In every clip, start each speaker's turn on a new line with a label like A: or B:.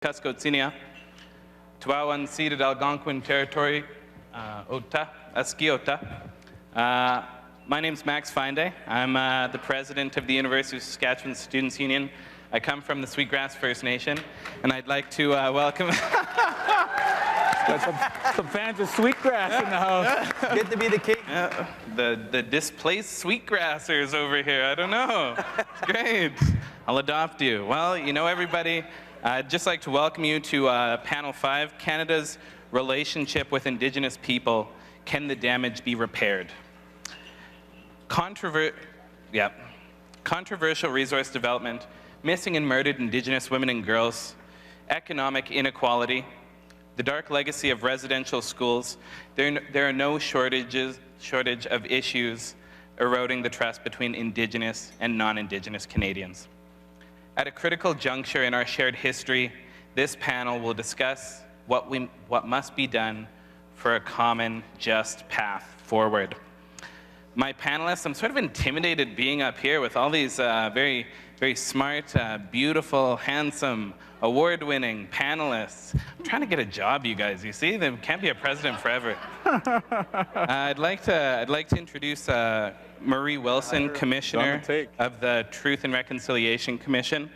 A: Kaskotzinia, Tuawan ceded Algonquin territory, Ota, Askiota. My name's Max Finde. I'm the president of the University of Saskatchewan Students' Union. I come from the Sweetgrass First Nation, and I'd like to welcome...
B: some fans of Sweetgrass in the house.
C: Good to be the king.
A: The displaced Sweetgrassers over here. I don't know. It's great. I'll adopt you. Well, you know, everybody, I'd just like to welcome you to Panel 5, Canada's Relationship with Indigenous People. Can the damage be repaired? Controversial resource development, missing and murdered Indigenous women and girls, economic inequality, the dark legacy of residential schools. There are no shortage of issues eroding the trust between Indigenous and non-Indigenous Canadians. At a critical juncture in our shared history, this panel will discuss what must be done for a common, just path forward. My panelists, I'm sort of intimidated being up here with all these very smart, beautiful, handsome, award-winning panelists. I'm trying to get a job, you guys. You see, there can't be a president forever. I'd like to introduce Marie Wilson, Commissioner of the Truth and Reconciliation Commission.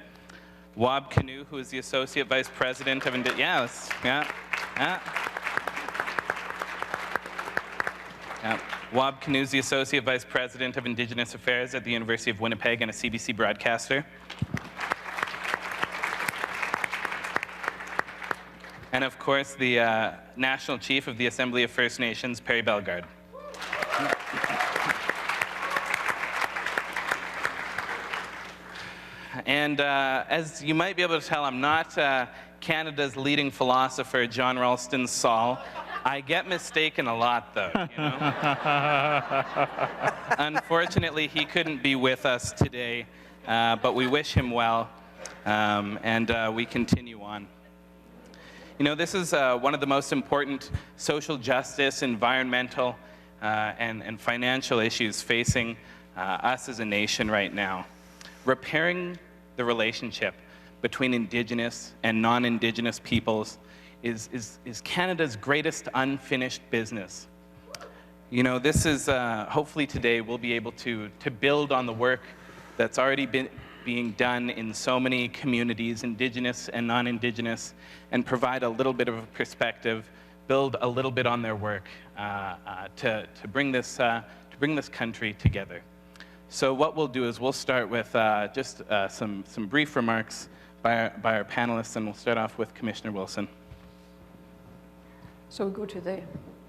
A: Wab Canoe, who is the Associate Vice President of Wab Canoe is the Associate Vice President of Indigenous Affairs at the University of Winnipeg and a CBC broadcaster. And of course, the National Chief of the Assembly of First Nations, Perry Bellegarde. And as you might be able to tell, I'm not Canada's leading philosopher, John Ralston Saul. I get mistaken a lot, though, you know? Unfortunately, he couldn't be with us today, but we wish him well, and we continue on. You know, this is one of the most important social justice, environmental, and financial issues facing us as a nation right now. Repairing the relationship between Indigenous and non-Indigenous peoples is Canada's greatest unfinished business. You know, this is, hopefully today we'll be able to build on the work that's already been being done in so many communities, Indigenous and non-Indigenous, and provide a little bit of a perspective, build a little bit on their work to bring this country together. So what we'll do is we'll start with just some brief remarks by our panelists, and we'll start off with Commissioner Wilson.
D: So we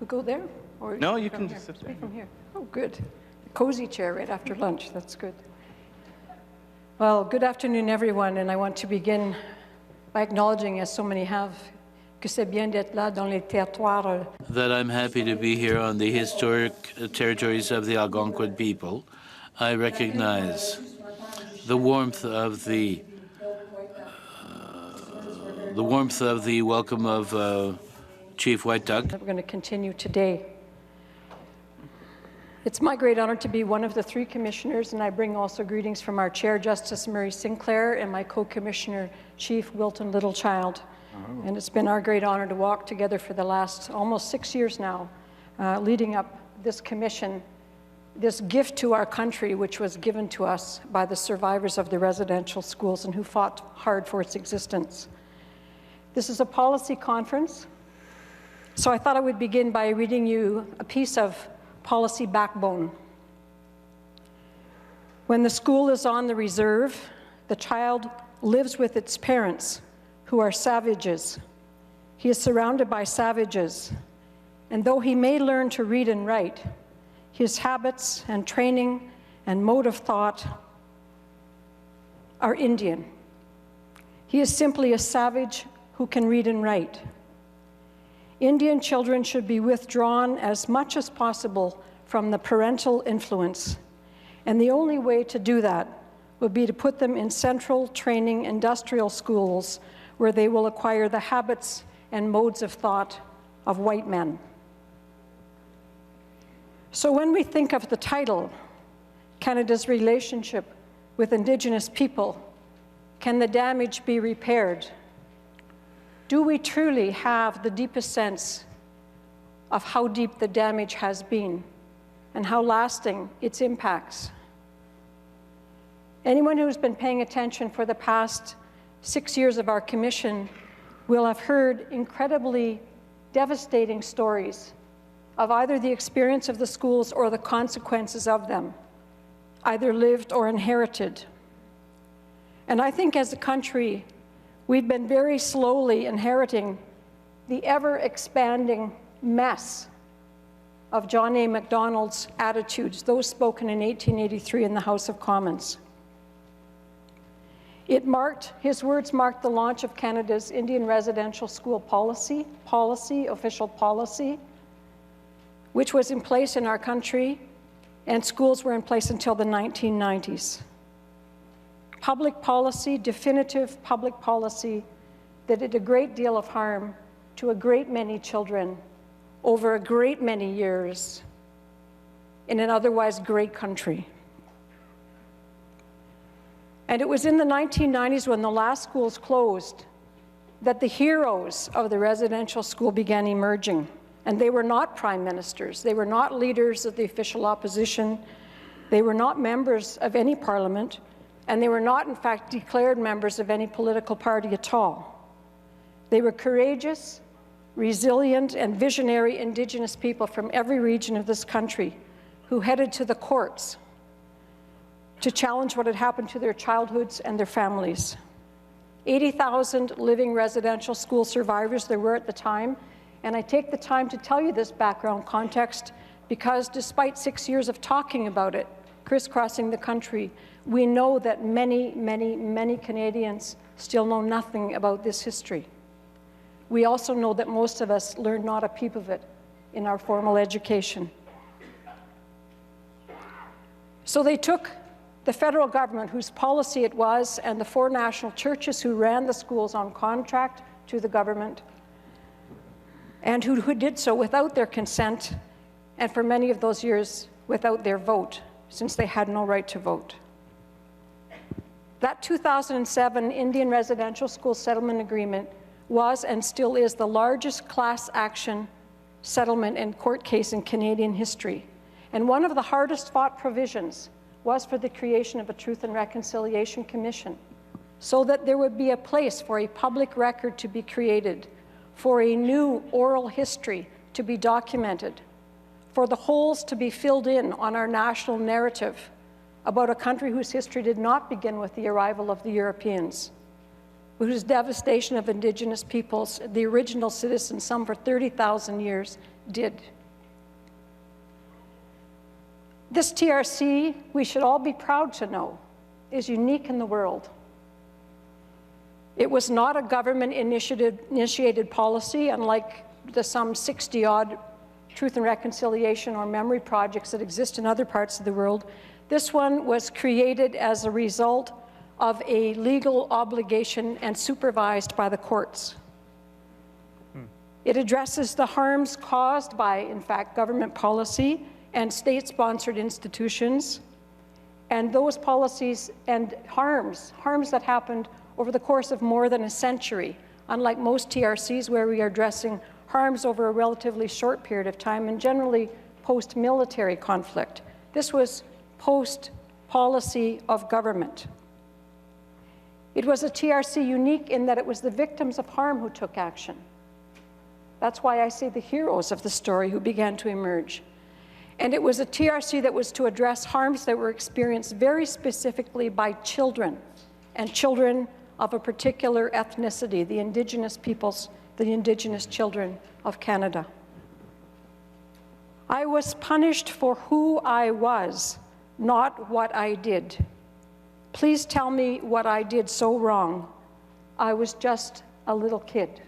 D: go there? Or
A: no, you can just sit there.
D: From here. Oh, good. A cozy chair right after lunch. That's good. Well, good afternoon, everyone, and I want to begin by acknowledging, as so many have, que c'est bien d'être là dans les territoires.
E: That I'm happy to be here on the historic territories of the Algonquin people. I recognize the warmth of the welcome of Chief White Duck.
D: We're going to continue today. It's my great honor to be one of the three commissioners, and I bring also greetings from our Chair, Justice Murray Sinclair, and my co-commissioner, Chief Wilton Littlechild. Oh. And it's been our great honor to walk together for the last almost 6 years now, leading up this commission, this gift to our country, which was given to us by the survivors of the residential schools and who fought hard for its existence. This is a policy conference, so I thought I would begin by reading you a piece of policy backbone. When the school is on the reserve, the child lives with its parents, who are savages. He is surrounded by savages, and though he may learn to read and write, his habits and training and mode of thought are Indian. He is simply a savage who can read and write. Indian children should be withdrawn as much as possible from the parental influence, and the only way to do that would be to put them in central training industrial schools where they will acquire the habits and modes of thought of white men. So when we think of the title, Canada's Relationship with Indigenous People, can the damage be repaired? Do we truly have the deepest sense of how deep the damage has been and how lasting its impacts? Anyone who's been paying attention for the past 6 years of our commission will have heard incredibly devastating stories of either the experience of the schools or the consequences of them, either lived or inherited. And I think as a country, we've been very slowly inheriting the ever-expanding mess of John A. Macdonald's attitudes, those spoken in 1883 in the House of Commons. His words marked the launch of Canada's Indian residential school official policy, which was in place in our country, and schools were in place until the 1990s. Public policy, definitive public policy, that did a great deal of harm to a great many children over a great many years in an otherwise great country. And it was in the 1990s, when the last schools closed, that the heroes of the residential school began emerging. And they were not prime ministers. They were not leaders of the official opposition. They were not members of any parliament. And they were not, in fact, declared members of any political party at all. They were courageous, resilient, and visionary Indigenous people from every region of this country who headed to the courts to challenge what had happened to their childhoods and their families. 80,000 living residential school survivors there were at the time, and I take the time to tell you this background context because despite 6 years of talking about it, crisscrossing the country, we know that many, many, many Canadians still know nothing about this history. We also know that most of us learned not a peep of it in our formal education. So they took the federal government, whose policy it was, and the 4 national churches who ran the schools on contract to the government, and who did so without their consent, and for many of those years without their vote, since they had no right to vote. That 2007 Indian Residential School Settlement Agreement was and still is the largest class action settlement and court case in Canadian history. And one of the hardest fought provisions was for the creation of a Truth and Reconciliation Commission, so that there would be a place for a public record to be created, for a new oral history to be documented, for the holes to be filled in on our national narrative about a country whose history did not begin with the arrival of the Europeans, whose devastation of Indigenous peoples, the original citizens, some for 30,000 years, did. This TRC, we should all be proud to know, is unique in the world. It was not a government-initiated policy, unlike the some 60-odd Truth and Reconciliation or memory projects that exist in other parts of the world. This one was created as a result of a legal obligation and supervised by the courts. It addresses the harms caused by, in fact, government policy and state-sponsored institutions, and those policies and harms that happened over the course of more than a century, unlike most TRCs where we are addressing harms over a relatively short period of time and generally post-military conflict. This was post-policy of government. It was a TRC unique in that it was the victims of harm who took action. That's why I say the heroes of the story who began to emerge. And it was a TRC that was to address harms that were experienced very specifically by children, and children of a particular ethnicity, the Indigenous peoples, the Indigenous children of Canada. I was punished for who I was, not what I did. Please tell me what I did so wrong. I was just a little kid.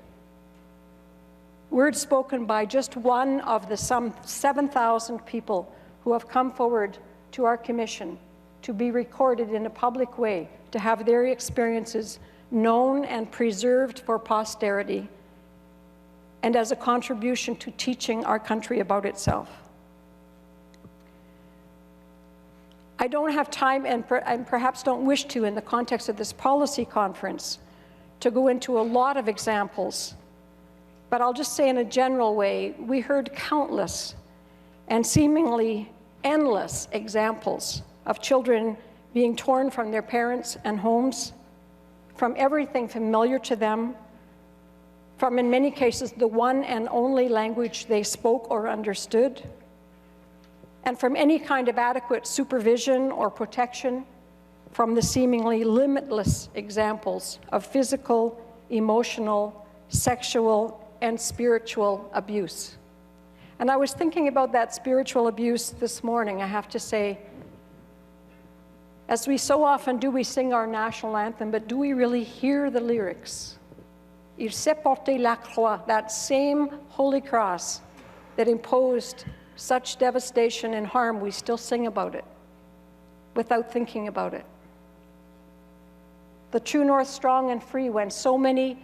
D: Words spoken by just one of the some 7,000 people who have come forward to our commission to be recorded in a public way, to have their experiences known and preserved for posterity, and as a contribution to teaching our country about itself. I don't have time, and perhaps don't wish to, in the context of this policy conference, to go into a lot of examples, but I'll just say in a general way, we heard countless and seemingly endless examples of children being torn from their parents and homes, from everything familiar to them, from, in many cases, the one and only language they spoke or understood, and from any kind of adequate supervision or protection, from the seemingly limitless examples of physical, emotional, sexual, and spiritual abuse. And I was thinking about that spiritual abuse this morning, I have to say. As we so often do, we sing our national anthem, but do we really hear the lyrics? Il s'est porté la croix, that same holy cross that imposed such devastation and harm, we still sing about it without thinking about it. The true north, strong and free, when so many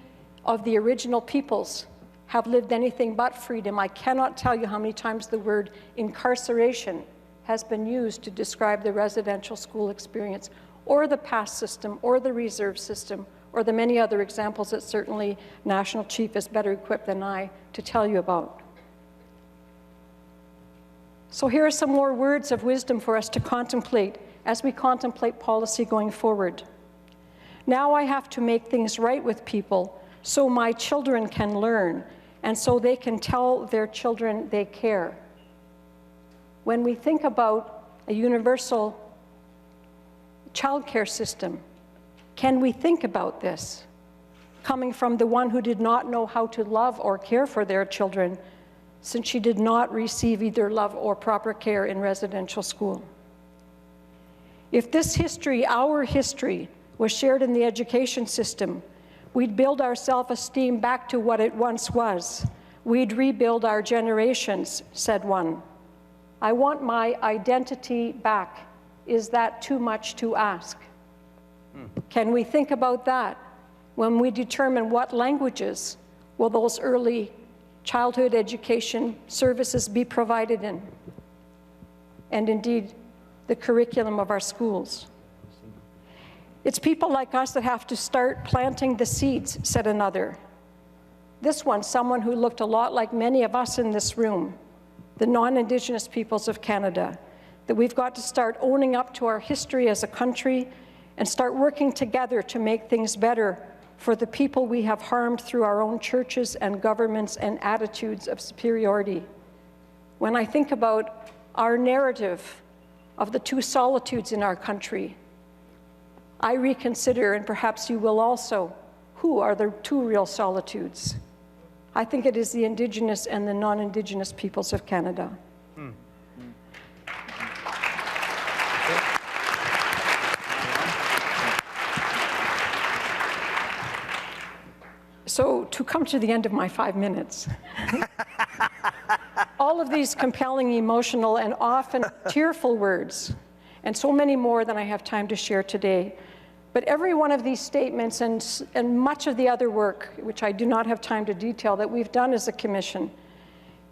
D: of the original peoples have lived anything but freedom. I cannot tell you how many times the word incarceration has been used to describe the residential school experience, or the pass system, or the reserve system, or the many other examples that certainly National Chief is better equipped than I to tell you about. So here are some more words of wisdom for us to contemplate as we contemplate policy going forward. Now I have to make things right with people so my children can learn and so they can tell their children they care. When we think about a universal childcare system, can we think about this coming from the one who did not know how to love or care for their children, since she did not receive either love or proper care in residential school? If this history, our history, was shared in the education system, we'd build our self-esteem back to what it once was. We'd rebuild our generations, said one. I want my identity back. Is that too much to ask? Can we think about that when we determine what languages will those early childhood education services be provided in? And indeed, the curriculum of our schools. It's people like us that have to start planting the seeds, said another. This one, someone who looked a lot like many of us in this room, the non-Indigenous peoples of Canada, that we've got to start owning up to our history as a country and start working together to make things better for the people we have harmed through our own churches and governments and attitudes of superiority. When I think about our narrative of the two solitudes in our country, I reconsider, and perhaps you will also, who are the two real solitudes? I think it is the Indigenous and the non-Indigenous peoples of Canada. So to come to the end of my 5 minutes, all of these compelling, emotional, and often tearful words, and so many more than I have time to share today, but every one of these statements and much of the other work, which I do not have time to detail, that we've done as a commission,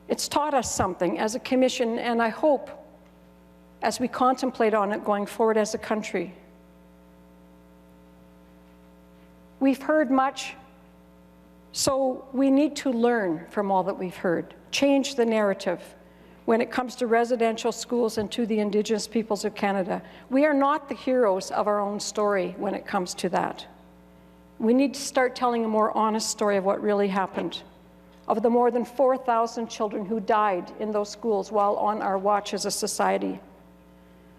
D: it's taught us something as a commission, and I hope as we contemplate on it going forward as a country. We've heard much, so we need to learn from all that we've heard, change the narrative when it comes to residential schools and to the Indigenous peoples of Canada. We are not the heroes of our own story when it comes to that. We need to start telling a more honest story of what really happened, of the more than 4,000 children who died in those schools while on our watch as a society,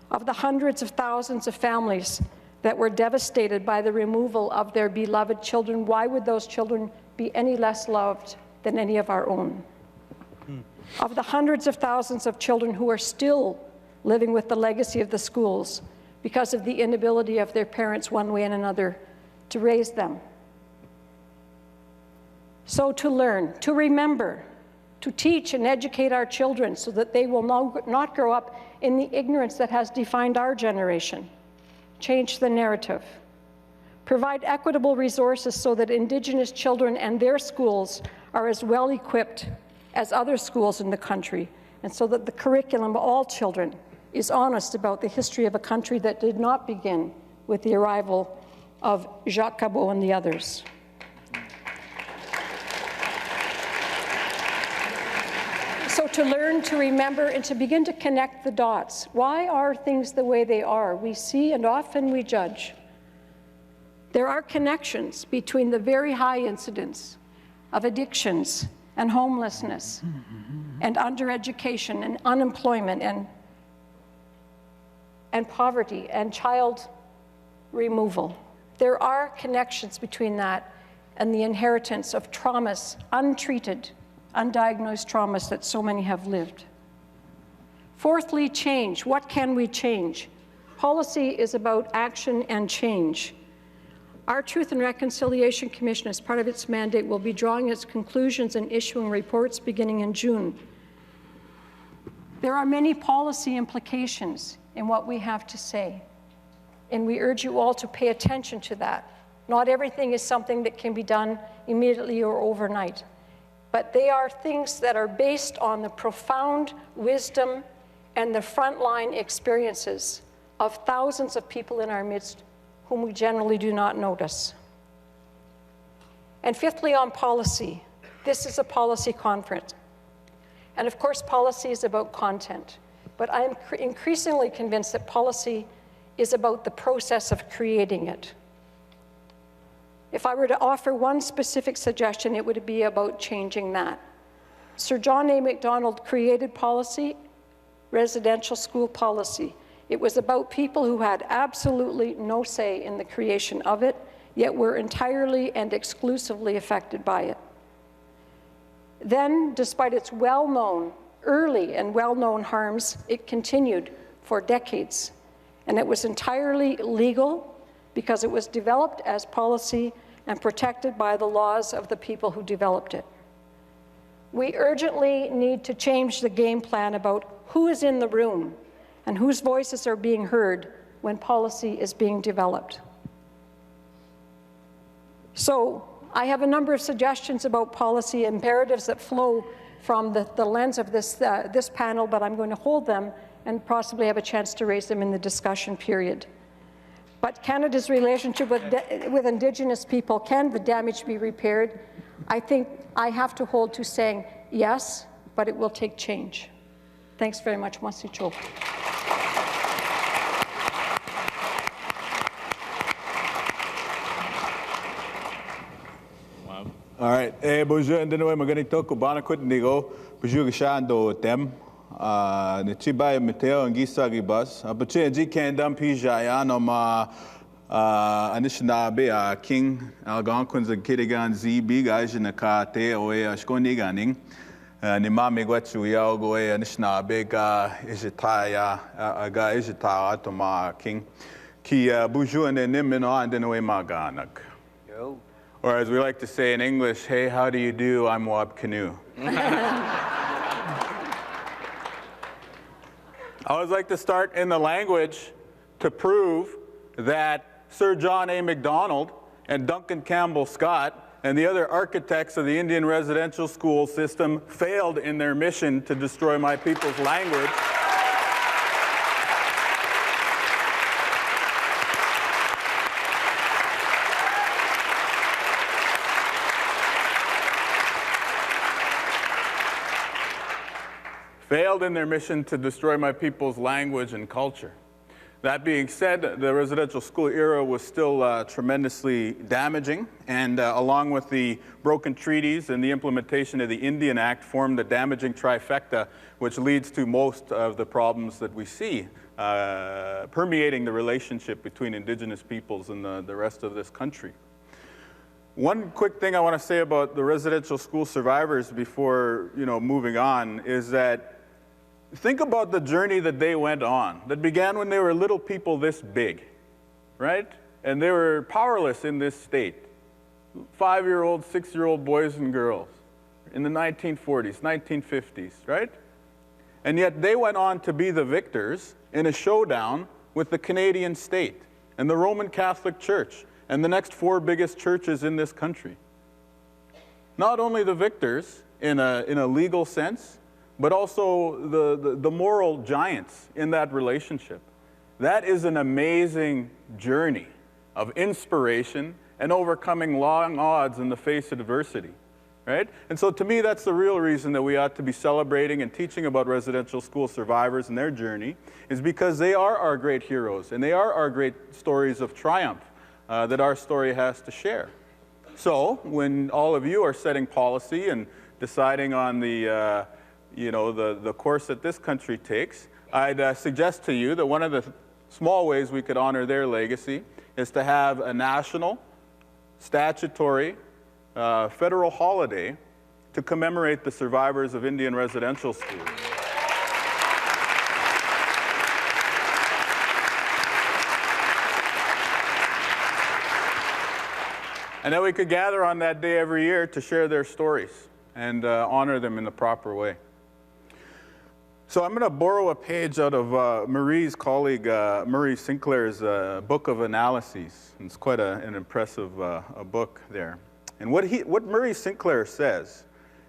D: of the hundreds of thousands of families that were devastated by the removal of their beloved children. Why would those children be any less loved than any of our own? Of the hundreds of thousands of children who are still living with the legacy of the schools because of the inability of their parents one way and another to raise them. So to learn, to remember, to teach and educate our children so that they will not grow up in the ignorance that has defined our generation. Change the narrative. Provide equitable resources so that Indigenous children and their schools are as well equipped as other schools in the country, and so that the curriculum of all children is honest about the history of a country that did not begin with the arrival of Jacques Cabot and the others. So to learn, to remember, and to begin to connect the dots. Why are things the way they are? We see and often we judge. There are connections between the very high incidence of addictions and homelessness and undereducation and unemployment and poverty and child removal. There are connections between that and the inheritance of traumas, untreated, undiagnosed traumas that so many have lived. Fourthly, change. What can we change? Policy is about action and change. Our Truth and Reconciliation Commission, as part of its mandate, will be drawing its conclusions and issuing reports beginning in June. There are many policy implications in what we have to say, and we urge you all to pay attention to that. Not everything is something that can be done immediately or overnight, but they are things that are based on the profound wisdom and the frontline experiences of thousands of people in our midst whom we generally do not notice. And fifthly, on policy. This is a policy conference. And of course, policy is about content. But I'm increasingly convinced that policy is about the process of creating it. If I were to offer one specific suggestion, it would be about changing that. Sir John A. Macdonald created policy, residential school policy. It was about people who had absolutely no say in the creation of it, yet were entirely and exclusively affected by it. Then, despite its well-known, early and well-known harms, it continued for decades. And it was entirely legal because it was developed as policy and protected by the laws of the people who developed it. We urgently need to change the game plan about who is in the room and whose voices are being heard when policy is being developed. So I have a number of suggestions about policy imperatives that flow from the lens of this panel, but I'm going to hold them and possibly have a chance to raise them in the discussion period. But Canada's relationship with Indigenous people, can the damage be repaired? I think I have to hold to saying yes, but it will take change. Thanks very much. Merci beaucoup.
B: All right. Bonjour, ndinowe maganito kubana kutnigo. Bonjour, gishando tem. Nichiba meteo ngisa gibas. Apache ji kendam pijaya no ma Anishinaabe King Algonquins and Kitigan ZB guys in the Kate oe Ashkoniganing. Nimami Guachuya go Anishinaabe ga Ijitaya ga Ijita Atoma King. Ki Buju and Nimino and Denoe Maganak. Or as we like to say in English, hey, how do you do? I'm Wab Canoe. I always like to start in the language to prove that Sir John A. Macdonald and Duncan Campbell Scott and the other architects of the Indian residential school system failed in their mission to destroy my people's language. Failed in their mission to destroy my people's language and culture. That being said, the residential school era was still tremendously damaging, and along with the broken treaties and the implementation of the Indian Act formed the damaging trifecta, which leads to most of the problems that we see permeating the relationship between Indigenous peoples and the rest of this country. One quick thing I want to say about the residential school survivors before moving on is that think about the journey that they went on, that began when they were little people this big, right? And they were powerless in this state. 5-year-old, 6-year-old boys and girls in the 1940s, 1950s, right? And yet they went on to be the victors in a showdown with the Canadian state and the Roman Catholic Church and the next 4 biggest churches in this country. Not only the victors in a legal sense, but also the moral giants in that relationship. That is an amazing journey of inspiration and overcoming long odds in the face of adversity. right? And so to me, that's the real reason that we ought to be celebrating and teaching about residential school survivors and their journey, is because they are our great heroes, and they are our great stories of triumph that our story has to share. So when all of you are setting policy and deciding on the, the course that this country takes, I'd suggest to you that one of the small ways we could honor their legacy is to have a national, statutory, federal holiday to commemorate the survivors of Indian residential schools. And then we could gather on that day every year to share their stories and honor them in the proper way. So I'm going to borrow a page out of Marie's colleague, Murray Sinclair's book of analyses. It's quite an impressive book there. And what Murray Sinclair says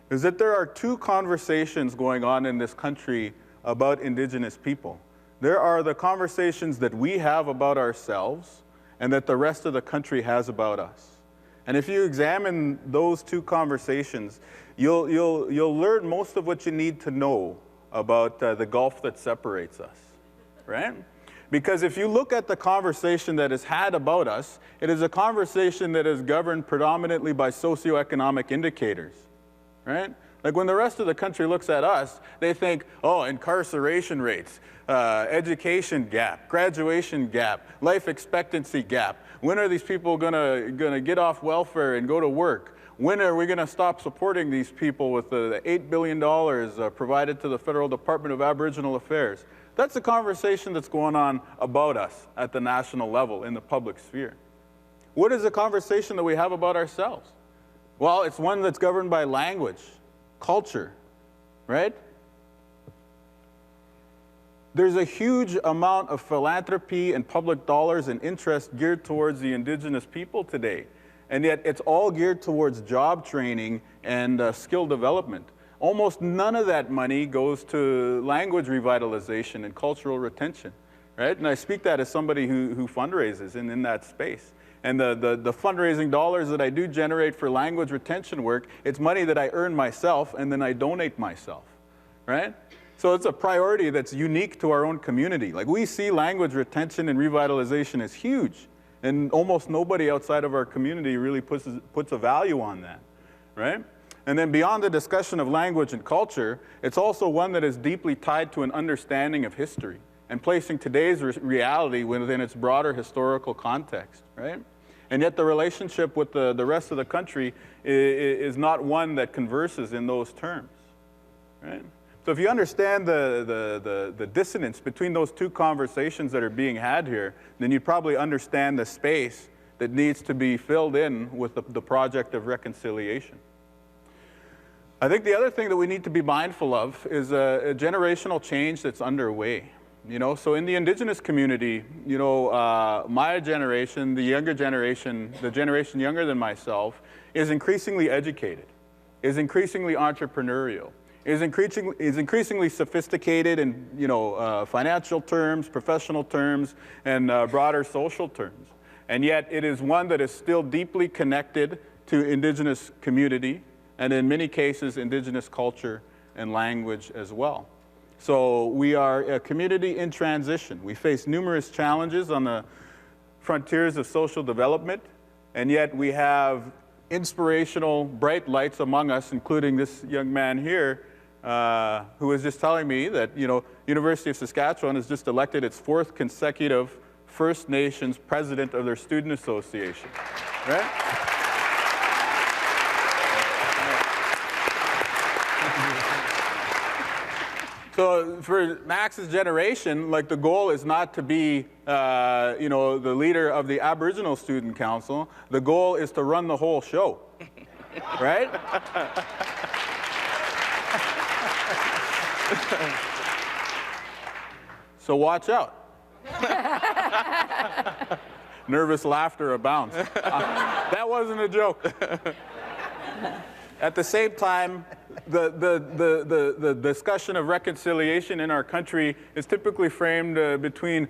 B: is that there are two conversations going on in this country about Indigenous people. There are the conversations that we have about ourselves and that the rest of the country has about us. And if you examine those two conversations, you'll learn most of what you need to know about the gulf that separates us, right? Because if you look at the conversation that is had about us, it is a conversation that is governed predominantly by socioeconomic indicators, right? Like when the rest of the country looks at us, they think, oh, incarceration rates, education gap, graduation gap, life expectancy gap. When are these people gonna get off welfare and go to work? When are we gonna stop supporting these people with the $8 billion provided to the Federal Department of Aboriginal Affairs? That's the conversation that's going on about us at the national level in the public sphere. What is the conversation that we have about ourselves? Well, it's one that's governed by language, culture, right? There's a huge amount of philanthropy and public dollars and interest geared towards the Indigenous people today. And yet it's all geared towards job training and skill development. Almost none of that money goes to language revitalization and cultural retention, right? And I speak that as somebody who fundraises in that space. And the fundraising dollars that I do generate for language retention work, it's money that I earn myself and then I donate myself, right? So it's a priority that's unique to our own community. Like we see language retention and revitalization as huge, and almost nobody outside of our community really puts a value on that, right? And then beyond the discussion of language and culture, it's also one that is deeply tied to an understanding of history and placing today's reality within its broader historical context, right? And yet the relationship with the rest of the country is not one that converses in those terms, right? So if you understand the dissonance between those two conversations that are being had here, then you probably understand the space that needs to be filled in with the project of reconciliation. I think the other thing that we need to be mindful of is a generational change that's underway. So in the Indigenous community, my generation, the younger generation, the generation younger than myself, is increasingly educated, is increasingly entrepreneurial, is increasingly sophisticated in financial terms, professional terms, and broader social terms. And yet it is one that is still deeply connected to Indigenous community, and in many cases, Indigenous culture and language as well. So we are a community in transition. We face numerous challenges on the frontiers of social development, and yet we have inspirational, bright lights among us, including this young man here, who was just telling me that, University of Saskatchewan has just elected its 4th consecutive First Nations president of their student association, right? So for Max's generation, the goal is not to be, the leader of the Aboriginal Student Council. The goal is to run the whole show, right? So watch out. Nervous laughter abounds. That wasn't a joke. At the same time, the discussion of reconciliation in our country is typically framed between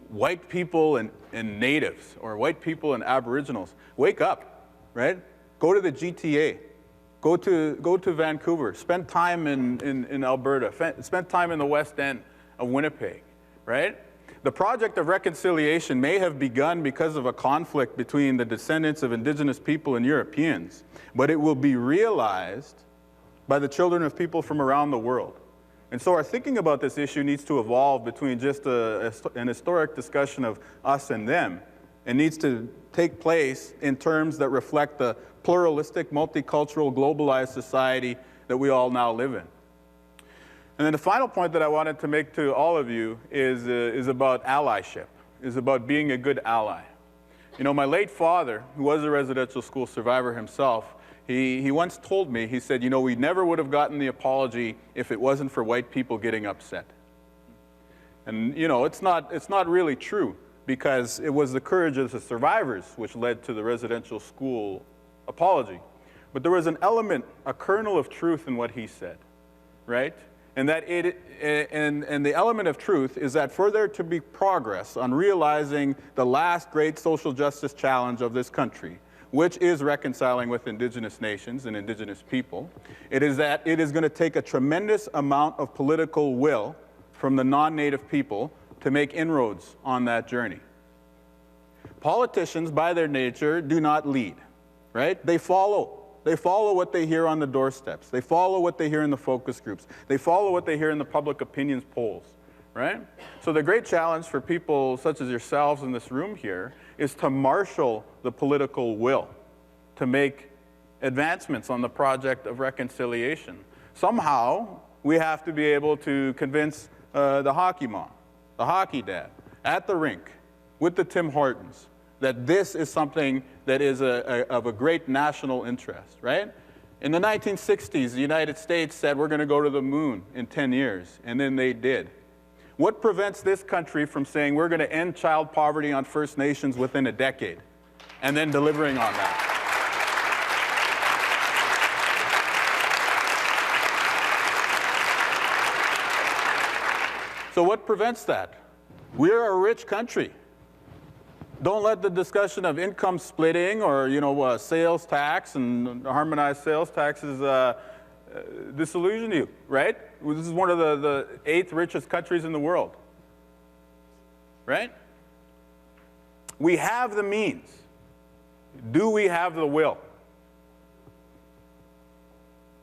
B: white people and natives, or white people and Aboriginals. Wake up, right? Go to the GTA. Go to Vancouver. Spend time in Alberta. Spend time in the West End of Winnipeg, right? The project of reconciliation may have begun because of a conflict between the descendants of Indigenous people and Europeans, but it will be realized by the children of people from around the world. And so our thinking about this issue needs to evolve between just an historic discussion of us and them. It needs to take place in terms that reflect the pluralistic, multicultural, globalized society that we all now live in. And then the final point that I wanted to make to all of you is about allyship, is about being a good ally. You know, my late father, who was a residential school survivor himself, he once told me, he said, you know, we never would have gotten the apology if it wasn't for white people getting upset. And, you know, it's not really true, because it was the courage of the survivors which led to the residential school apology. But there was an element, a kernel of truth in what he said, right? And the element of truth is that for there to be progress on realizing the last great social justice challenge of this country, which is reconciling with Indigenous nations and Indigenous people, it is going to take a tremendous amount of political will from the non-Native people to make inroads on that journey. Politicians, by their nature, do not lead, right? They follow. They follow what they hear on the doorsteps. They follow what they hear in the focus groups. They follow what they hear in the public opinions polls, right? So the great challenge for people such as yourselves in this room here is to marshal the political will to make advancements on the project of reconciliation. Somehow, we have to be able to convince the hockey mom, the hockey dad, at the rink, with the Tim Hortons, that this is something that is of a great national interest, right? In the 1960s, the United States said we're going to go to the moon in 10 years, and then they did. What prevents this country from saying we're going to end child poverty on First Nations within a decade, and then delivering on that? So what prevents that? We're a rich country. Don't let the discussion of income splitting or, you know, sales tax and harmonized sales taxes disillusion you, right? This is one of the 8th richest countries in the world, right? We have the means. Do we have the will?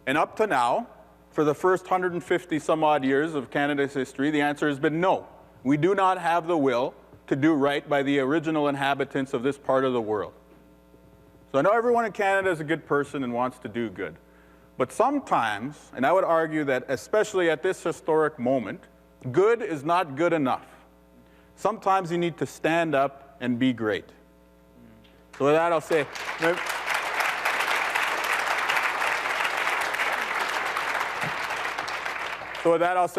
B: And up to now, for the first 150 some odd years of Canada's history, the answer has been no. We do not have the will to do right by the original inhabitants of this part of the world. So I know everyone in Canada is a good person and wants to do good. But sometimes, and I would argue that especially at this historic moment, good is not good enough. Sometimes you need to stand up and be great. So with that, I'll say,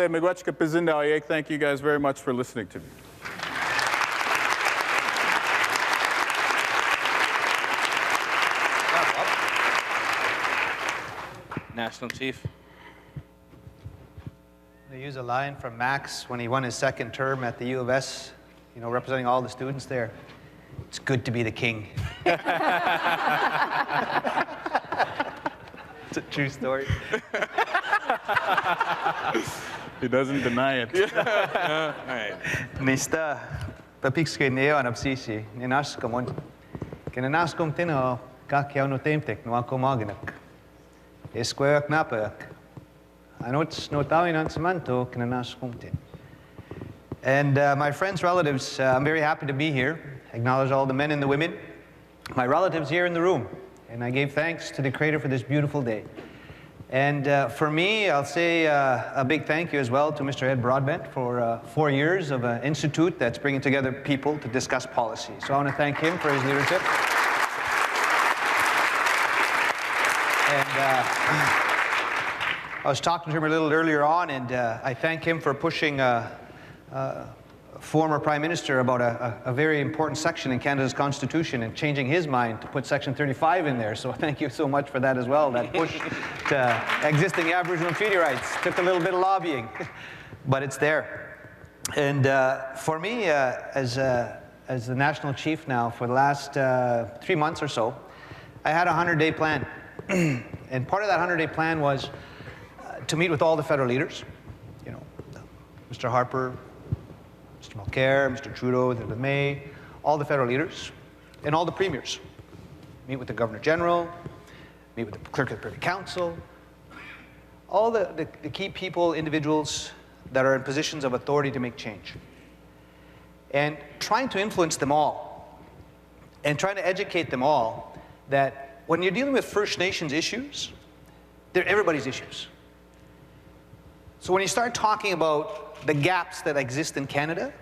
B: Miigwechka Pizindaoyek. Thank you guys very much for listening to me.
A: National Chief.
C: I use a line from Max when he won his second term at the U of S, you know, representing all the students there. It's good to be the king. It's a true story.
B: He doesn't deny it.
C: Nista, papikske neo anapsisi, ninaskamon. Kinanaskom tino, kakiao no temtek, no akomaginak. Esquerk naperk. Anots no tawin ansamanto, kinanaskom tin. And my friends, relatives, I'm very happy to be here. Acknowledge all the men and the women, my relatives here in the room. And I gave thanks to the Creator for this beautiful day. And for me, I'll say a big thank you as well to Mr. Ed Broadbent for 4 years of an institute that's bringing together people to discuss policy. So I want to thank him for his leadership. And I was talking to him a little earlier on, and I thank him for pushing former Prime Minister about a very important section in Canada's Constitution and changing his mind to put Section 35 in there. So thank you so much for that as well. That push to existing Aboriginal treaty rights took a little bit of lobbying, but it's there. And for me, as the National Chief now for the last 3 months or so, I had a 100-day plan. And part of that 100-day plan was to meet with all the federal leaders, you know, Mr. Harper, Mr. Mulcair, Mr. Trudeau, the May, all the federal leaders, and all the premiers. Meet with the Governor General, meet with the Clerk of the Privy Council, all the key people, individuals that are in positions of authority to make change. And trying to influence them all, and trying to educate them all that when you're dealing with First Nations issues, they're everybody's issues. So when you start talking about the gaps that exist in Canada,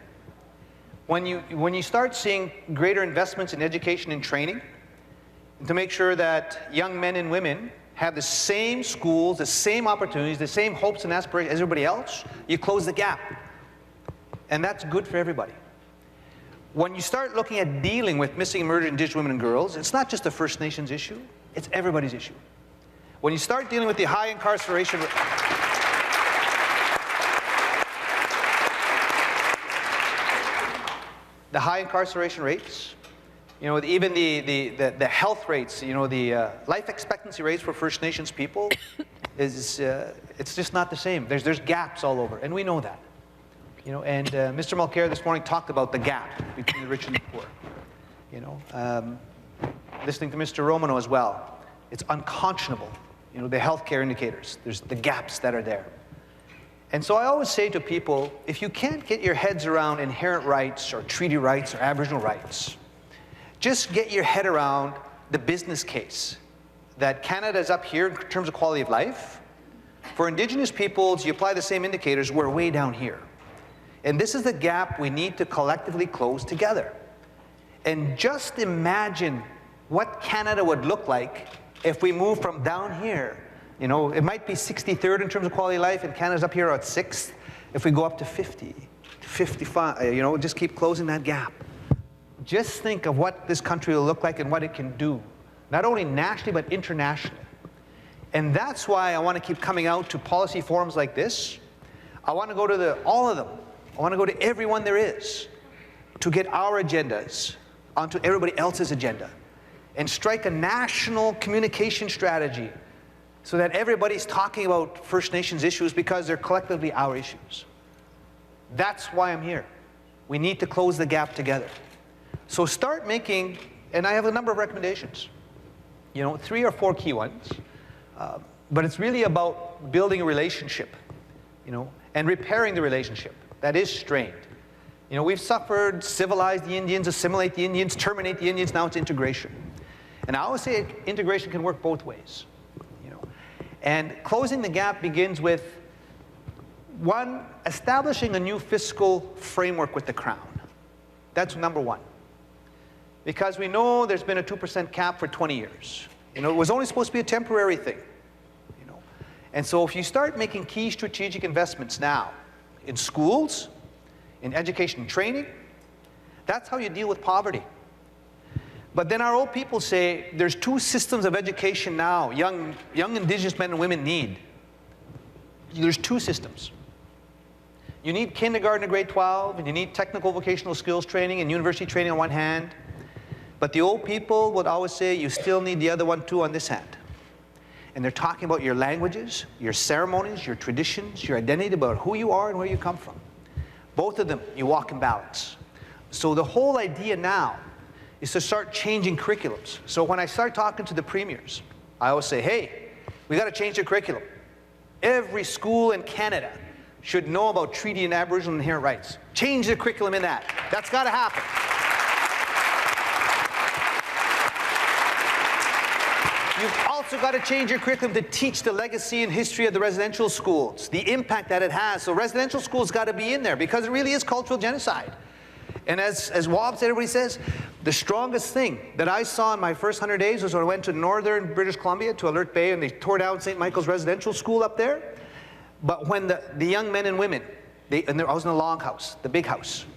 C: when you start seeing greater investments in education and training, to make sure that young men and women have the same schools, the same opportunities, the same hopes and aspirations as everybody else, you close the gap. And that's good for everybody. When you start looking at dealing with missing and murdered Indigenous women and girls, it's not just a First Nations issue, it's everybody's issue. When you start dealing with the high incarceration rates, you know, even the health rates, you know, the life expectancy rates for First Nations people is it's just not the same. There's gaps all over, and we know that. You know, and Mr. Mulcair this morning talked about the gap between the rich and the poor. You know, listening to Mr. Romano as well, it's unconscionable. You know, the healthcare indicators, there's the gaps that are there. And so I always say to people, if you can't get your heads around inherent rights or treaty rights or Aboriginal rights, just get your head around the business case that Canada is up here in terms of quality of life. For Indigenous peoples, you apply the same indicators, we're way down here. And this is the gap we need to collectively close together. And just imagine what Canada would look like if we move from down here. You know, it might be 63rd in terms of quality of life, and Canada's up here at 6th. If we go up to 50, 55, you know, just keep closing that gap. Just think of what this country will look like and what it can do, not only nationally, but internationally. And that's why I want to keep coming out to policy forums like this. I want to go to all of them. I want to go to everyone there is to get our agendas onto everybody else's agenda and strike a national communication strategy so that everybody's talking about First Nations issues because they're collectively our issues. That's why I'm here. We need to close the gap together. So start making, and I have a number of recommendations, you know, 3 or 4 key ones, but it's really about building a relationship, you know, and repairing the relationship that is strained. You know, we've suffered, civilize the Indians, assimilate the Indians, terminate the Indians, now it's integration. And I always say integration can work both ways, you know. And closing the gap begins with, 1, establishing a new fiscal framework with the Crown. That's number 1. Because we know there's been a 2% cap for 20 years. You know, it was only supposed to be a temporary thing, you know. And so if you start making key strategic investments now, in schools, in education and training, that's how you deal with poverty. But then our old people say there's 2 systems of education now young Indigenous men and women need. There's 2 systems. You need kindergarten to grade 12, and you need technical vocational skills training and university training on one hand. But the old people would always say you still need the other one too on this hand. And they're talking about your languages, your ceremonies, your traditions, your identity, about who you are and where you come from. Both of them, you walk in balance. So the whole idea now is to start changing curriculums. So when I start talking to the premiers, I always say, hey, we got to change the curriculum. Every school in Canada should know about treaty and Aboriginal inherent rights. Change the curriculum in that. That's got to happen. You've also got to change your curriculum to teach the legacy and history of the residential schools, the impact that it has. So residential schools got to be in there because it really is cultural genocide. And as Wob said, everybody says, the strongest thing that I saw in my first 100 days was when I went to northern British Columbia, to Alert Bay, and they tore down St. Michael's residential school up there. But when the young men and women, I was in the longhouse, the big house,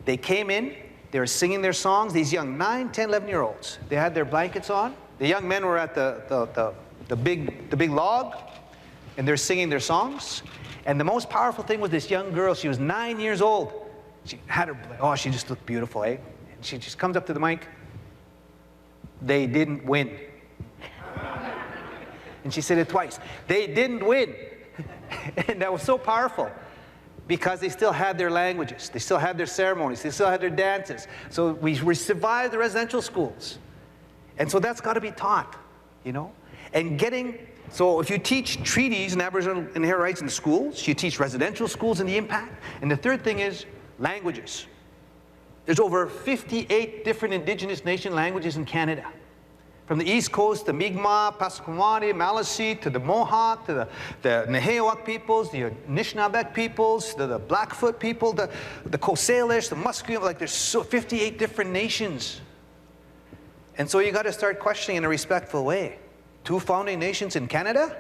C: they came in, they were singing their songs, these young 9, 10, 11-year-olds. They had their blankets on. The young men were at the big log, and they're singing their songs. And the most powerful thing was this young girl. She was 9 years old. She had her, oh, she just looked beautiful, eh? And she just comes up to the mic. They didn't win. And she said it twice. They didn't win. And that was so powerful because they still had their languages. They still had their ceremonies. They still had their dances. So we survived the residential schools. And so that's got to be taught, you know. And so if you teach treaties and Aboriginal inherent rights in the schools, you teach residential schools and the impact. And the third thing is languages. There's over 58 different Indigenous nation languages in Canada. From the East Coast, the Mi'kmaq, Passamaquoddy, Maliseet, to the Mohawk, to the Nehiyawak peoples, the Anishinaabeg peoples, the Blackfoot people, the Coast Salish, the Musqueam, like there's 58 different nations. And so you got to start questioning in a respectful way. 2 founding nations in Canada?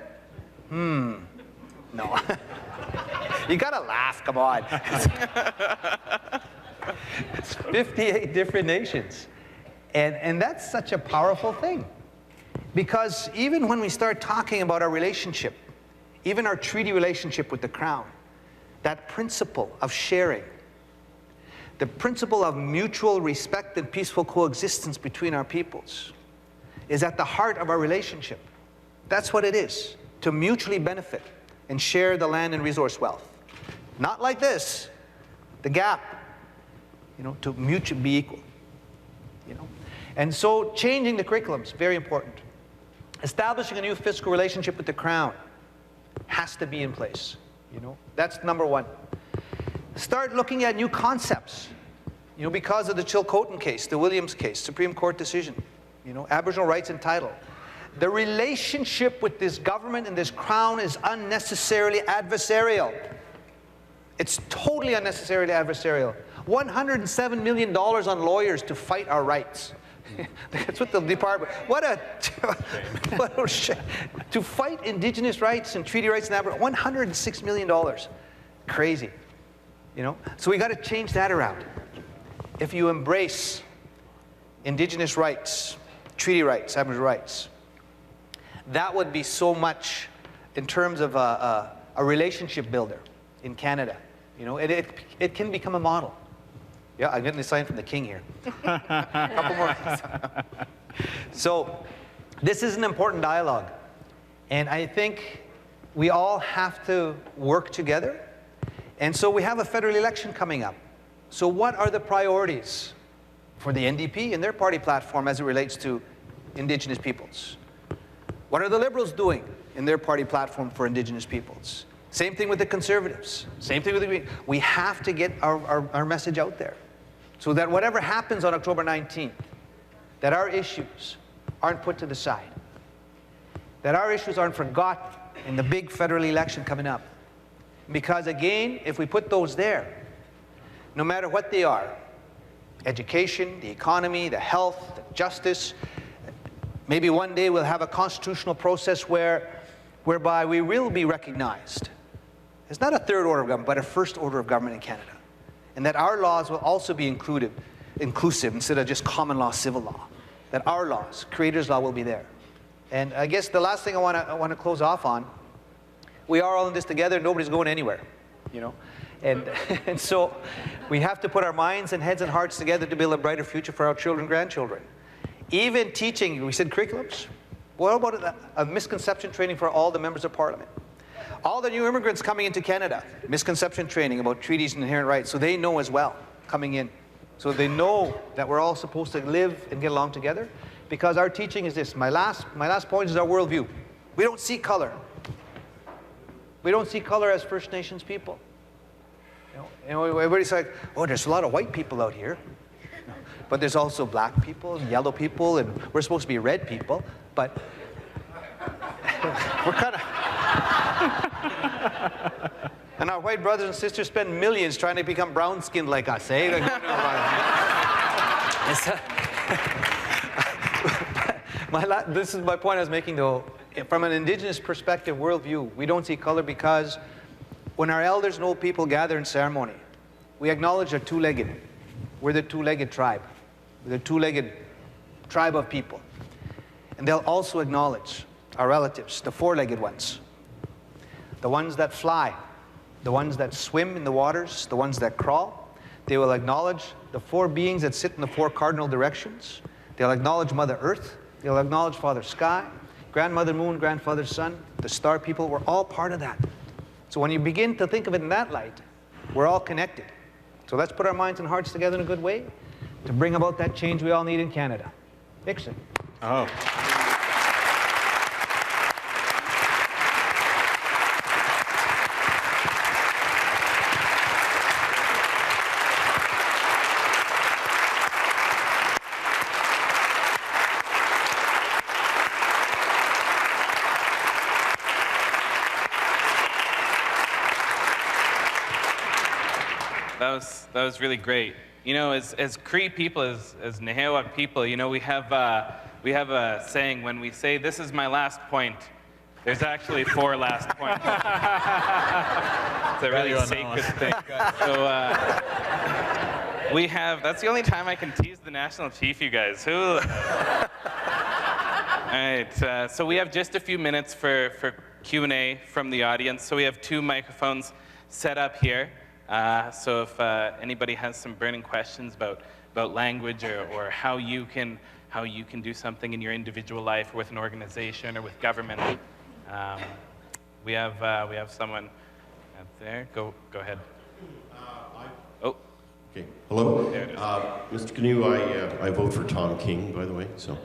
C: No. You got to laugh, come on. It's 58 different nations. And that's such a powerful thing. Because even when we start talking about our relationship, even our treaty relationship with the Crown, that principle of sharing, the principle of mutual respect and peaceful coexistence between our peoples is at the heart of our relationship. That's what it is, to mutually benefit and share the land and resource wealth. Not like this, the gap, you know, to mutually be equal, you know. And so changing the curriculum is very important. Establishing a new fiscal relationship with the Crown has to be in place, you know. That's number one. Start looking at new concepts, you know, because of the Chilcotin case, the Williams case, Supreme Court decision, you know, Aboriginal rights and title. The relationship with this government and this Crown is unnecessarily adversarial. It's totally unnecessarily adversarial. $107 million on lawyers to fight our rights. That's what the department, to fight Indigenous rights and treaty rights in Aboriginal, $106 million. Crazy, you know? So we got to change that around. If you embrace Indigenous rights, treaty rights, Aboriginal rights, that would be so much in terms of a relationship builder in Canada. You know, it can become a model. Yeah, I'm getting a sign from the king here. Couple more. So this is an important dialogue. And I think we all have to work together. And so we have a federal election coming up. So what are the priorities for the NDP and their party platform as it relates to Indigenous peoples? What are the Liberals doing in their party platform for Indigenous peoples? Same thing with the Conservatives. Same thing with the Green. We have to get our message out there so that whatever happens on October 19th, that our issues aren't put to the side, that our issues aren't forgotten in the big federal election coming up. Because again, if we put those there, no matter what they are, education, the economy, the health, the justice, maybe one day we'll have a constitutional process whereby we will be recognized. It's not a third order of government, but a first order of government in Canada. And that our laws will also be inclusive instead of just common law, civil law. That our laws, Creator's Law, will be there. And I guess the last thing I want to close off on, we are all in this together, nobody's going anywhere, you know. And so we have to put our minds and heads and hearts together to build a brighter future for our children and grandchildren. Even teaching, we said curriculums. What about a misconception training for all the members of Parliament? All the new immigrants coming into Canada, misconception training about treaties and inherent rights, so they know as well coming in. So they know that we're all supposed to live and get along together, because our teaching is this. My last point is our worldview. We don't see color. We don't see color as First Nations people. You know, everybody's like, oh, there's a lot of white people out here. But there's also black people and yellow people, and we're supposed to be red people, but we're kind of... And our white brothers and sisters spend millions trying to become brown-skinned like us, eh? This is my point I was making, though. From an Indigenous perspective, worldview, we don't see color because when our elders and old people gather in ceremony, we acknowledge they're two-legged. We're the two-legged tribe. We're the two-legged tribe of people. And they'll also acknowledge our relatives, the four-legged ones, the ones that fly, the ones that swim in the waters, the ones that crawl. They will acknowledge the four beings that sit in the four cardinal directions. They'll acknowledge Mother Earth. They'll acknowledge Father Sky, grandmother moon, grandfather sun, the star people, we're all part of that. So when you begin to think of it in that light, we're all connected. So let's put our minds and hearts together in a good way to bring about that change we all need in Canada. Vixen.
B: Oh.
A: That was really great. You know, as Cree people, as Nehewak people, you know, we have a saying when we say, "This is my last point," there's actually 4 last points. It's a really sacred thing. So we have, that's the only time I can tease the National Chief, you guys. Who? All right, so we have just a few minutes for Q&A from the audience. So we have 2 microphones set up here. So if anybody has some burning questions about language or how you can do something in your individual life or with an organization or with government, we have someone up there. Go ahead. Oh.
F: Okay. Hello. Mr. Canoe, I vote for Tom King, by the way. So,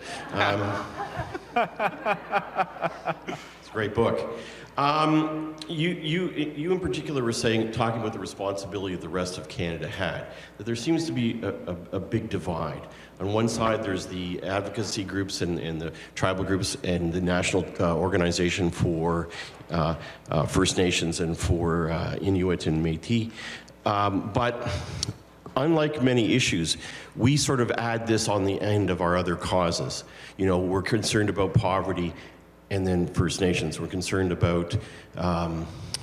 F: it's a great book. You in particular were talking about the responsibility that the rest of Canada had, that there seems to be a big divide. On one side, there's the advocacy groups and the tribal groups and the national organization for First Nations and for Inuit and Métis. But unlike many issues, we sort of add this on the end of our other causes. You know, we're concerned about poverty and then First Nations. We're concerned about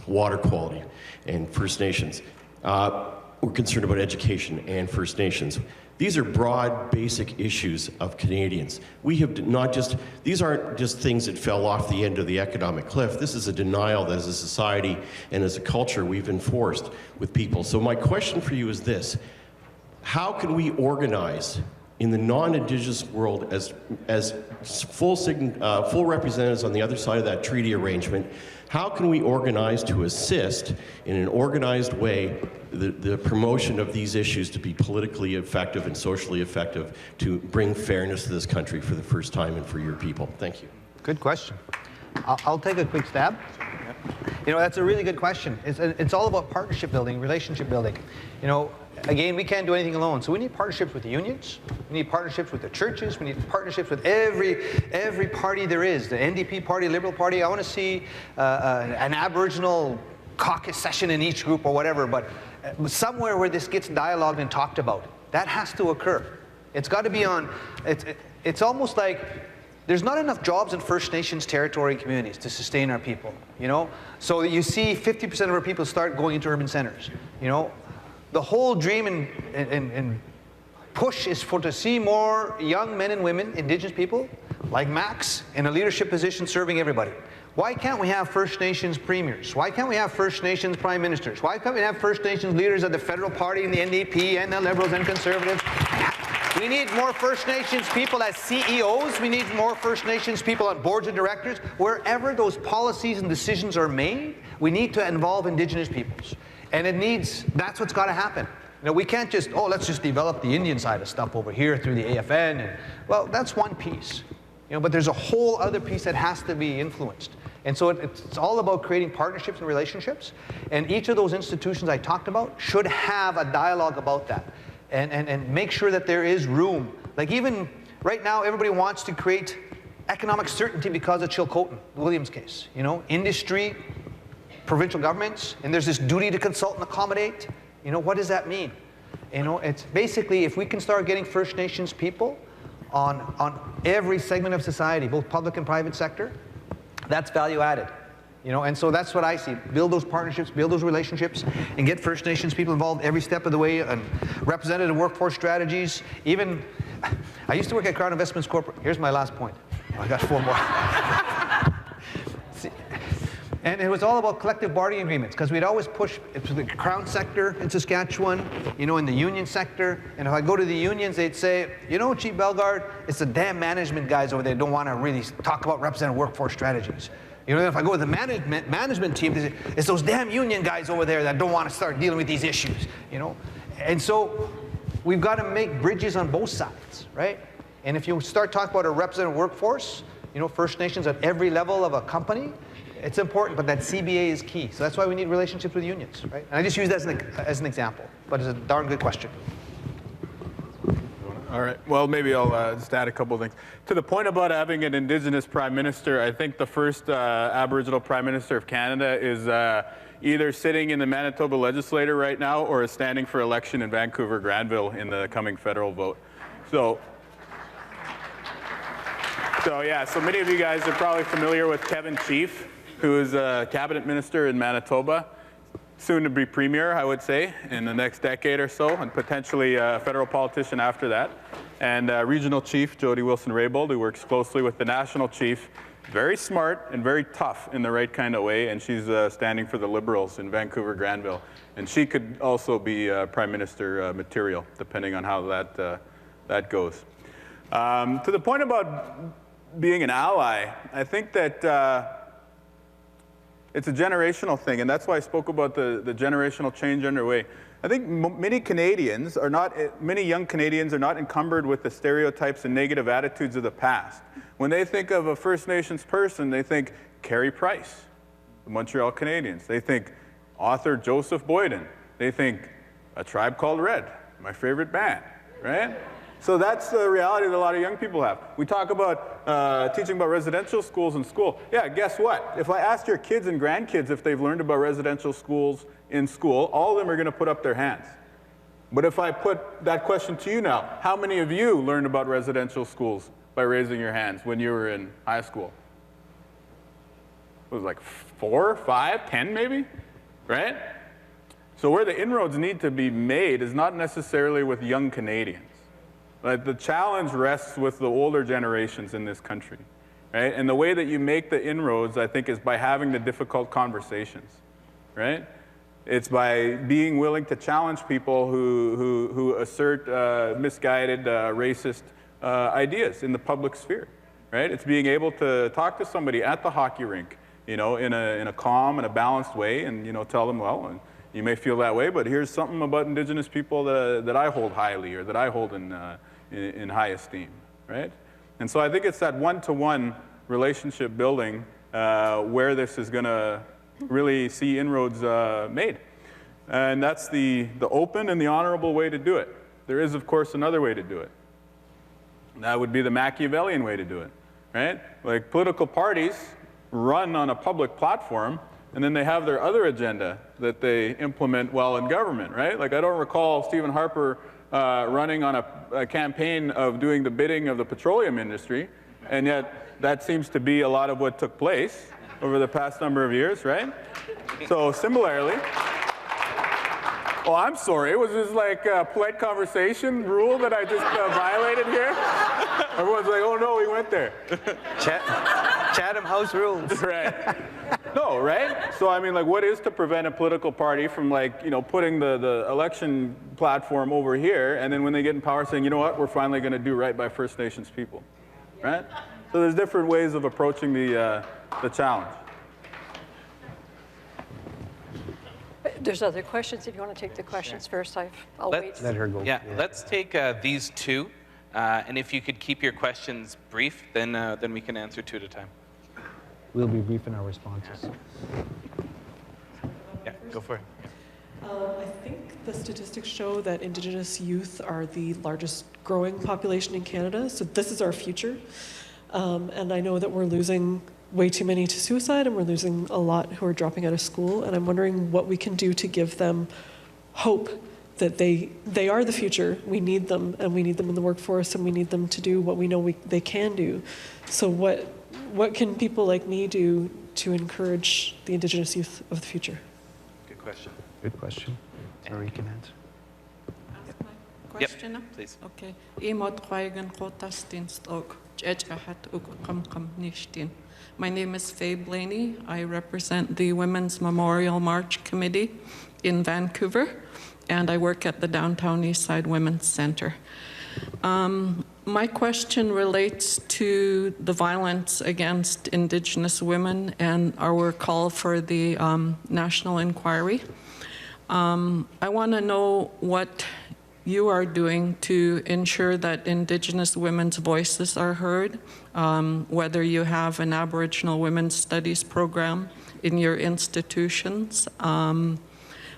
F: water quality and First Nations. We're concerned about education and First Nations. These are broad, basic issues of Canadians. We have not just, these aren't just things that fell off the end of the economic cliff. This is a denial that as a society and as a culture we've enforced with people. So my question for you is this: how can we organize in the non-Indigenous world as full representatives on the other side of that treaty arrangement? How can we organize to assist in an organized way the promotion of these issues to be politically effective and socially effective to bring fairness to this country for the first time and for your people? Thank you.
C: Good question. I'll take a quick stab. You know, that's a really good question. It's all about partnership building, relationship building. You know, again, we can't do anything alone. So we need partnerships with the unions. We need partnerships with the churches. We need partnerships with every party there is. The NDP party, Liberal Party. I want to see an Aboriginal caucus session in each group or whatever, but somewhere where this gets dialogued and talked about. That has to occur. It's got to be on, it's almost like there's not enough jobs in First Nations territory communities to sustain our people, you know? So you see 50% of our people start going into urban centers, you know? The whole dream and push is to see more young men and women, Indigenous people, like Max, in a leadership position serving everybody. Why can't we have First Nations premiers? Why can't we have First Nations prime ministers? Why can't we have First Nations leaders of the federal party and the NDP and the Liberals and Conservatives? We need more First Nations people as CEOs. We need more First Nations people on boards of directors. Wherever those policies and decisions are made, we need to involve Indigenous peoples. And that's what's got to happen. You know, we can't just, let's just develop the Indian side of stuff over here through the AFN. And, well, that's one piece. You know, but there's a whole other piece that has to be influenced. And so it's all about creating partnerships and relationships. And each of those institutions I talked about should have a dialogue about that. And make sure that there is room. Like even right now, everybody wants to create economic certainty because of Chilcotin, the Williams case. You know, industry, provincial governments, and there's this duty to consult and accommodate. You know, what does that mean? You know, it's basically if we can start getting First Nations people on every segment of society, both public and private sector, that's value added. You know, and so that's what I see. Build those partnerships, build those relationships, and get First Nations people involved every step of the way, and representative workforce strategies. Even, I used to work at Crown Investments Corporate. Here's my last point. I got 4 more. See, And it was all about collective bargaining agreements, because we'd always push it to the Crown sector in Saskatchewan, you know, in the union sector. And if I go to the unions, they'd say, you know, Chief Bellegarde, it's the damn management guys over there that don't want to really talk about representative workforce strategies. You know, if I go with the management team, they say, it's those damn union guys over there that don't want to start dealing with these issues, you know. And so we've got to make bridges on both sides, right? And if you start talking about a representative workforce, you know, First Nations at every level of a company, it's important, but that CBA is key. So that's why we need relationships with unions, right? And I just use that as an example, but it's a darn good question.
B: All right. Well, maybe I'll just add a couple of things. To the point about having an Indigenous Prime Minister, I think the first Aboriginal Prime Minister of Canada is either sitting in the Manitoba legislature right now or is standing for election in Vancouver, Granville in the coming federal vote. So yeah, so many of you guys are probably familiar with Kevin Chief, who is a cabinet minister in Manitoba, soon to be premier, I would say, in the next decade or so, and potentially a federal politician after that. And regional chief, Jody Wilson-Raybould, who works closely with the national chief, very smart and very tough in the right kind of way, and she's standing for the Liberals in Vancouver, Granville. And she could also be prime minister material, depending on how that goes. To the point about being an ally, I think that it's a generational thing, and that's why I spoke about the generational change underway. I think many young Canadians are not encumbered with the stereotypes and negative attitudes of the past. When they think of a First Nations person, they think Carey Price, the Montreal Canadiens. They think author Joseph Boyden. They think A Tribe Called Red, my favorite band, right? So that's the reality that a lot of young people have. We talk about teaching about residential schools in school. Yeah, guess what? If I asked your kids and grandkids if they've learned about residential schools in school, all of them are going to put up their hands. But if I put that question to you now, how many of you learned about residential schools by raising your hands when you were in high school? It was like 4, 5, 10 maybe, right? So where the inroads need to be made is not necessarily with young Canadians. Like, the challenge rests with the older generations in this country, right? And the way that you make the inroads, I think, is by having the difficult conversations, right? It's by being willing to challenge people who assert misguided, racist ideas in the public sphere, right? It's being able to talk to somebody at the hockey rink, you know, in a calm and a balanced way, and, you know, tell them, well, you may feel that way, but here's something about Indigenous people that I hold highly, or that I hold in high esteem, right? And so I think it's that one-to-one relationship building where this is going to really see inroads made. And that's the open and the honorable way to do it. There is, of course, another way to do it. That would be the Machiavellian way to do it, right? Like, political parties run on a public platform, and then they have their other agenda that they implement while in government, right? Like, I don't recall Stephen Harper running on a campaign of doing the bidding of the petroleum industry, and yet that seems to be a lot of what took place over the past number of years, right? So similarly, oh, I'm sorry, was this like a polite conversation rule that I just violated here? Everyone's like, oh no, we went there.
C: Chatham House rules.
B: Right. No, right? So I mean, like, what is to prevent a political party from, like, you know, putting the election platform over here, and then when they get in power saying, you know what, we're finally going to do right by First Nations people, right? So there's different ways of approaching the challenge.
D: There's other questions. If you want to take the questions first, I'll wait.
C: Let her go.
A: Yeah, let's take these two, and if you could keep your questions brief, then we can answer two at a time.
C: We'll be brief in our responses.
A: Yeah, go for it.
G: I think the statistics show that Indigenous youth are the largest growing population in Canada, so this is our future. And I know that we're losing way too many to suicide, and we're losing a lot who are dropping out of school, and I'm wondering what we can do to give them hope that they are the future. We need them, and we need them in the workforce, and we need them to do what we know they can do. So what can people like me do to encourage the Indigenous youth of the future?
A: Good question.
C: Good question. Sorry, you can answer.
H: question?
A: Yep, please.
H: Okay. My name is Faye Blaney. I represent the Women's Memorial March Committee in Vancouver, and I work at the Downtown Eastside Women's Center. My question relates to the violence against Indigenous women and our call for the national inquiry. I want to know what you are doing to ensure that Indigenous women's voices are heard, whether you have an Aboriginal Women's Studies program in your institutions,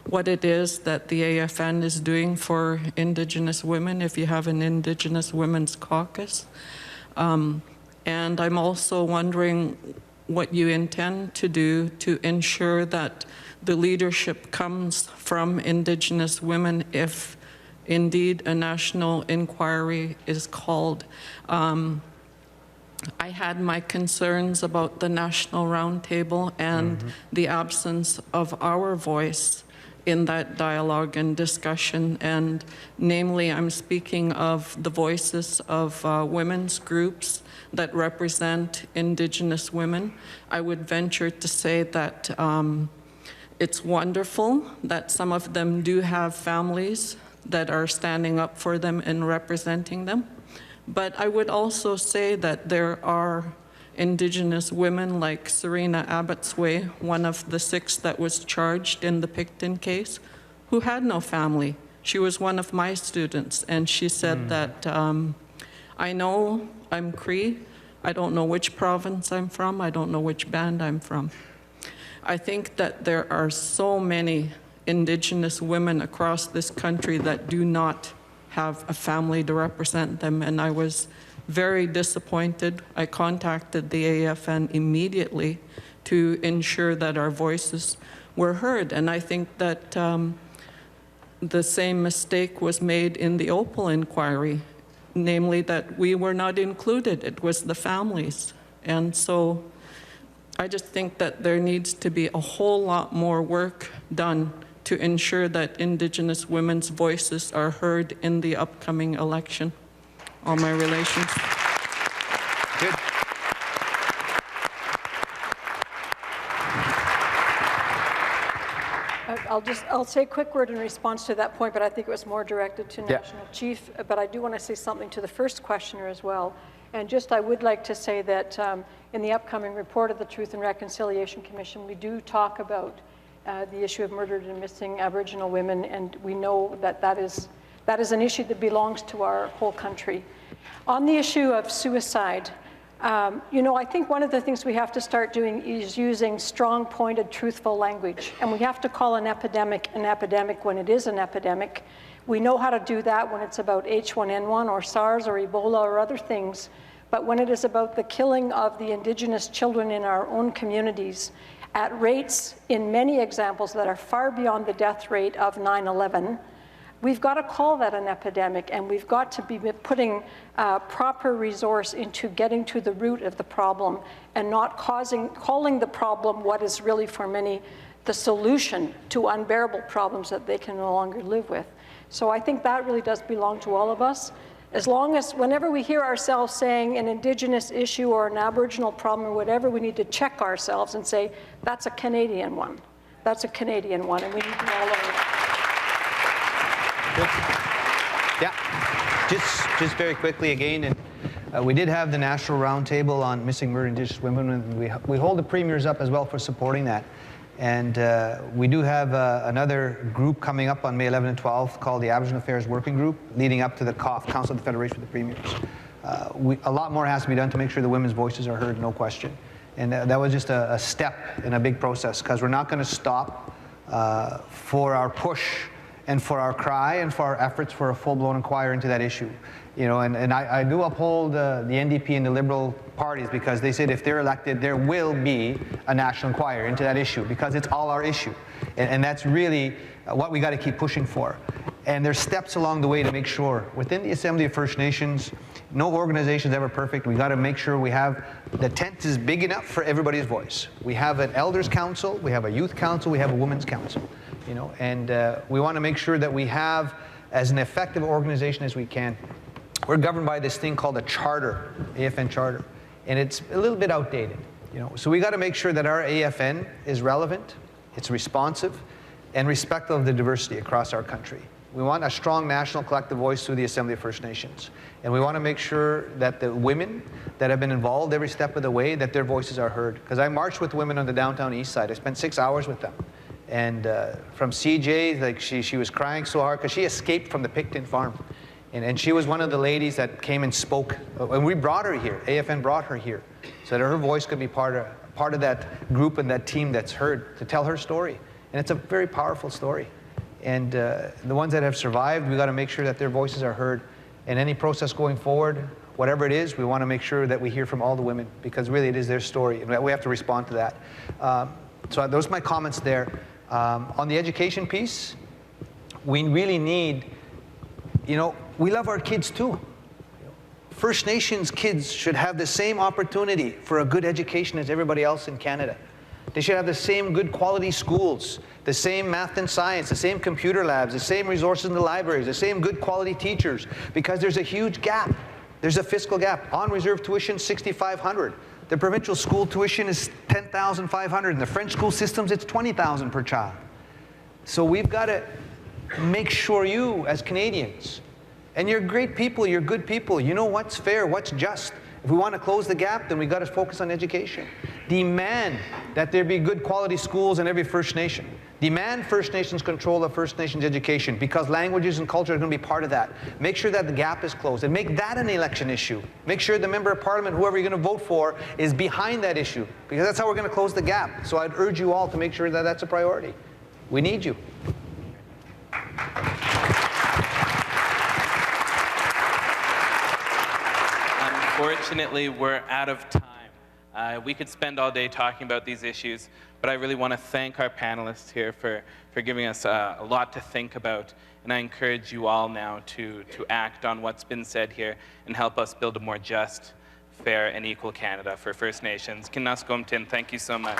H: what it is that the AFN is doing for Indigenous women, if you have an Indigenous Women's Caucus. And I'm also wondering what you intend to do to ensure that the leadership comes from Indigenous women if indeed a national inquiry is called. I had my concerns about the National Roundtable and the absence of our voice in that dialogue and discussion, and namely I'm speaking of the voices of women's groups that represent Indigenous women. I would venture to say that it's wonderful that some of them do have families that are standing up for them and representing them. But I would also say that there are Indigenous women like Serena Abbotsway, one of the 6 that was charged in the Picton case, who had no family. She was one of my students, and she said that, I know I'm Cree, I don't know which province I'm from, I don't know which band I'm from. I think that there are so many Indigenous women across this country that do not have a family to represent them, and I was very disappointed. I contacted the AFN immediately to ensure that our voices were heard, and I think that the same mistake was made in the Opal inquiry, namely that we were not included. It was the families, and so I just think that there needs to be a whole lot more work done to ensure that Indigenous women's voices are heard in the upcoming election. All my relations.
C: Good.
D: I'll say a quick word in response to that point, but I think it was more directed to National Chief. But I do want to say something to the first questioner as well. And just I would like to say that in the upcoming report of the Truth and Reconciliation Commission, we do talk about the issue of murdered and missing Aboriginal women, and we know that that is an issue that belongs to our whole country. On the issue of suicide, you know, I think one of the things we have to start doing is using strong, pointed, truthful language, and we have to call an epidemic when it is an epidemic. We know how to do that when it's about H1N1 or SARS or Ebola or other things, but when it is about the killing of the Indigenous children in our own communities, at rates in many examples that are far beyond the death rate of 9/11, we've got to call that an epidemic, and we've got to be putting proper resource into getting to the root of the problem and not calling the problem what is really for many the solution to unbearable problems that they can no longer live with. So I think that really does belong to all of us. As long as, whenever we hear ourselves saying an Indigenous issue or an Aboriginal problem or whatever, we need to check ourselves and say, that's a Canadian one. That's a Canadian one, and we need to all own it.
C: Yeah, just very quickly again, and we did have the National Roundtable on Missing Murdered Indigenous Women, and we hold the premiers up as well for supporting that. And we do have another group coming up on May 11 and 12 called the Aboriginal Affairs Working Group, leading up to the COF, Council of the Federation for the Premiers. A lot more has to be done to make sure the women's voices are heard, no question. And that was just a step in a big process, because we're not going to stop for our push and for our cry and for our efforts for a full-blown inquiry into that issue. You know, and I do uphold the NDP and the Liberal parties, because they said if they're elected, there will be a national inquiry into that issue, because it's all our issue. And that's really what we got to keep pushing for. And there's steps along the way to make sure within the Assembly of First Nations, no organization is ever perfect. We got to make sure we have, the tent is big enough for everybody's voice. We have an Elders Council, we have a Youth Council, we have a Women's Council. You know, and we want to make sure that we have as an effective organization as we can. We're governed by this thing called a charter, AFN charter, and it's a little bit outdated. So we got to make sure that our AFN is relevant, it's responsive, and respectful of the diversity across our country. We want a strong national collective voice through the Assembly of First Nations. And we want to make sure that the women that have been involved every step of the way, that their voices are heard. Because I marched with women on the downtown east side. I spent 6 hours with them. And from CJ, like she was crying so hard because she escaped from the Picton farm. And she was one of the ladies that came and spoke. And we brought her here. AFN brought her here so that her voice could be part of that group and that team that's heard to tell her story. And it's a very powerful story. And the ones that have survived, we got to make sure that their voices are heard. And any process going forward, whatever it is, we want to make sure that we hear from all the women, because really it is their story, and we have to respond to that. So those are my comments there. On the education piece, we really need, we love our kids too. First Nations kids should have the same opportunity for a good education as everybody else in Canada. They should have the same good quality schools, the same math and science, the same computer labs, the same resources in the libraries, the same good quality teachers, because there's a huge gap. There's a fiscal gap. On reserve tuition, $6,500. The provincial school tuition is $10,500. In the French school systems, it's $20,000 per child. So we've got to make sure you, as Canadians, and you're great people, you're good people, you know what's fair, what's just. If we want to close the gap, then we've got to focus on education. Demand that there be good quality schools in every First Nation. Demand First Nations control of First Nations education, because languages and culture are going to be part of that. Make sure that the gap is closed, and make that an election issue. Make sure the member of parliament, whoever you're going to vote for, is behind that issue, because that's how we're going to close the gap. So I'd urge you all to make sure that that's a priority. We need you.
A: Unfortunately, we're out of time. We could spend all day talking about these issues, but I really want to thank our panelists here for giving us a lot to think about. And I encourage you all now to act on what's been said here and help us build a more just, fair, and equal Canada for First Nations. Kinaskomtin, thank you so much.